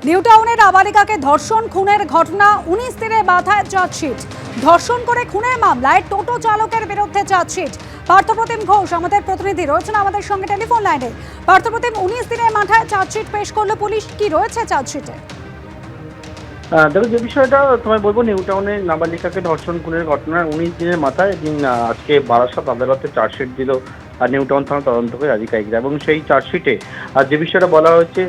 নিউটাউনের নাবালিকাকে ধর্ষণ খুনের ঘটনা 19 দিনের মাথায় চার্জশিট। ধর্ষণ করে খুনের মামলায় টোটো চালকের বিরুদ্ধে চার্জশিট। পার্থপ্রতিম ঘোষ আমাদের প্রতিনিধি রয়েছেন আমাদের সঙ্গে টেলিফোন লাইনে। পার্থপ্রতিম, 19 দিনের মাথায় চার্জশিট পেশ করলো পুলিশ, কি রয়েছে চার্জশিটে? দেখো, যে বিষয়টা তোমায় বলবো, নিউটাউনের নাবালিকাকে ধর্ষণ খুনের ঘটনার 19 দিনের মাথায় এদিন আজকে বারাসত আদালতে চার্জশিট দিল নিউটাউন থানা তদন্তকারী আধিকারিকরা। এবং সেই চার্জশিটে যে বিষয়টা বলা হয়েছে,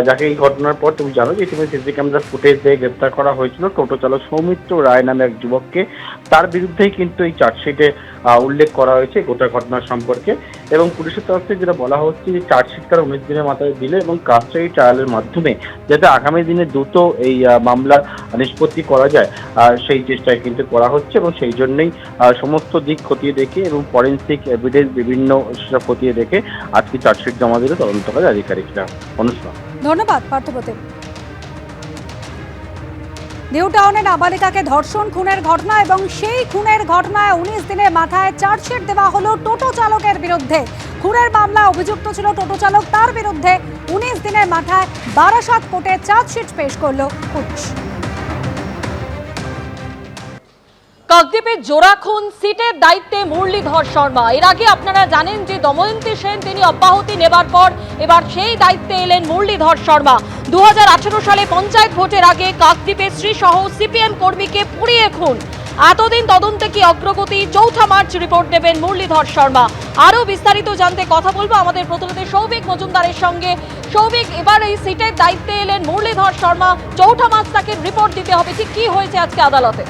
যাকে এই ঘটনার পর তুমি জানো যে ইতিমধ্যে সিসি ক্যামেরা ফুটেজ দিয়ে গ্রেপ্তার করা হয়েছিল টোটো চালক সৌমিত্র রায় নামে এক যুবককে। তার বিরুদ্ধেই কিন্তু এই চার্জশিটে উল্লেখ করা হয়েছে গোটা ঘটনার সম্পর্কে। এবং পুলিশের তরফ থেকে যেটা বলা হচ্ছে যে চার্জশিট তারা 19 দিনের মাথায় দিলে এবং কাস্টডি ট্রায়ালের মাধ্যমে যাতে আগামী দিনে দ্রুত এই মামলা নিষ্পত্তি করা যায় সেই চেষ্টায় কিন্তু করা হচ্ছে। এবং সেই জন্যই সমস্ত দিক খতিয়ে দেখে এবং ফরেন্সিক এভিডেন্স বিভিন্ন সেসব খতিয়ে দেখে আজকে চার্জশিট জমা দিল তদন্তকারী আধিকারিকরা। অনুষ্ঠান। ধন্যবাদ পার্থপ্রতিম। নিউটাউনে নাবালিকাকে ধর্ষণ খুনের ঘটনা এবং সেই খুনের ঘটনায় 19 দিনের মাথায় চার্জশিট দেওয়া হলো টোটো চালকের বিরুদ্ধে। খুনের মামলায় অভিযুক্ত ছিল টোটো চালক, তার বিরুদ্ধে 19 দিনের মাথায় বারাসত কোর্টে চার্জশিট পেশ করলো পুলিশ। কাকদ্বীপে জোড়া খুন, সিটের দায়িত্বে মুরলীধর শর্মা। এর আগে আপনারা জানেন যে দময়ন্তী সেন তিনি অব্যাহতি নেবার পর এবার সেই দায়িত্বে এলেন মুরলীধর শর্মা। 2018 সালে পঞ্চায়েত ভোটের আগে কাকদ্বীপে স্ত্রীসহ সিপিএম কর্মীকে পুড়িয়ে খুন। এতদিন তদন্তে কি অগ্রগতি? 4 মার্চ রিপোর্ট দেবেন মুরলীধর শর্মা। আরও বিস্তারিত জানতে কথা বলবো আমাদের প্রতিনিধি সৌভিক মজুমদারের সঙ্গে। সৌভিক, এবার এই সিটের দায়িত্বে এলেন মুরলীধর শর্মা, 4 মার্চ তাকে রিপোর্ট দিতে হবে, ঠিক কি হয়েছে আজকে আদালতে?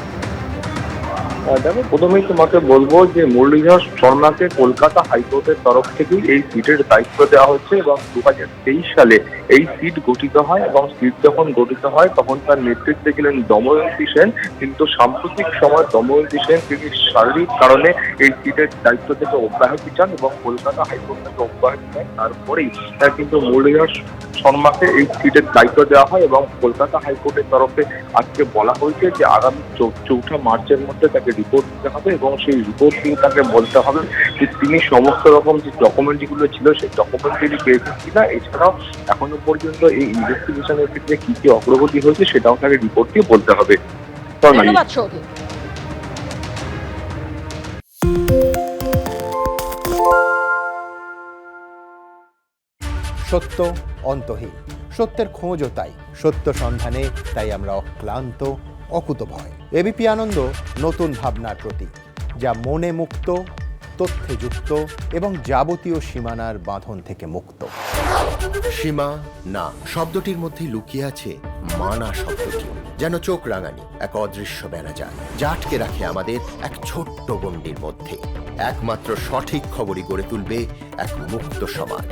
দেখো, প্রথমেই তোমাকে বলবো যে মুরলীধর শর্মাকে কলকাতা হাইকোর্টের তরফ থেকেই এই সিটের দায়িত্ব দেওয়া হচ্ছে এবং 2023 সালে এই সিট গঠিত হয়। এবং সিট যখন গঠিত হয় তখন তার নেতৃত্বে ছিলেন দময়ন্তী সেন, কিন্তু সাম্প্রতিক সময় দময়ন্তী সেন তিনি শারীরিক কারণে এই সিটের দায়িত্ব থেকে অব্যাহতি চান এবং কলকাতা হাইকোর্ট থেকে অব্যাহতি নেন। তারপরেই কিন্তু মুরলীধর শর্মাকে এই সিটের দায়িত্ব দেওয়া হয় এবং কলকাতা হাইকোর্টের তরফে আজকে বলা হয়েছে যে আগামী 4 মার্চের মধ্যে তাকে রিপোর্ট দিতে হবে এবং সেই রিপোর্ট দিয়ে তাকে বলতে হবে যে তিনি সমস্ত রকম যে ডকুমেন্টগুলো ছিল সেই ডকুমেন্টগুলি পেয়েছেন কিনা। এছাড়াও এখনো পর্যন্ত এই ইনভেস্টিগেশনের ক্ষেত্রে কি কি অগ্রগতি হয়েছে সেটাও তাকে রিপোর্ট দিয়ে বলতে হবে। ধন্যবাদ সৌভিক। সত্য অন্তহীন, সত্যের খোঁজও তাই, সত্য সন্ধানে তাই আমরা অক্লান্ত, অকুতভয়। এবিপি আনন্দ নতুন ভাবনার প্রতীক, যা মনে মুক্ত, তথ্যে যুক্ত এবং যাবতীয় সীমানার বাঁধন থেকে মুক্ত। সীমা না শব্দটির মধ্যে লুকিয়ে আছে মানা শব্দটি, যেন চোখ রাঙানি এক অদৃশ্য বেড়াজাল, যা আটকে রাখে আমাদের এক ছোট্ট গণ্ডির মধ্যে। একমাত্র সঠিক খবরই গড়ে তুলবে এক মুক্ত সমাজ।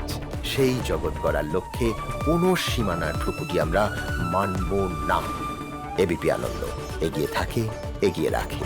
সেই জগৎ গড়ার লক্ষ্যে কোনো সীমানার ঠুকুটি আমরা মানব না। এবিপি আনন্দ এগিয়ে থাকে, এগিয়ে রাখে।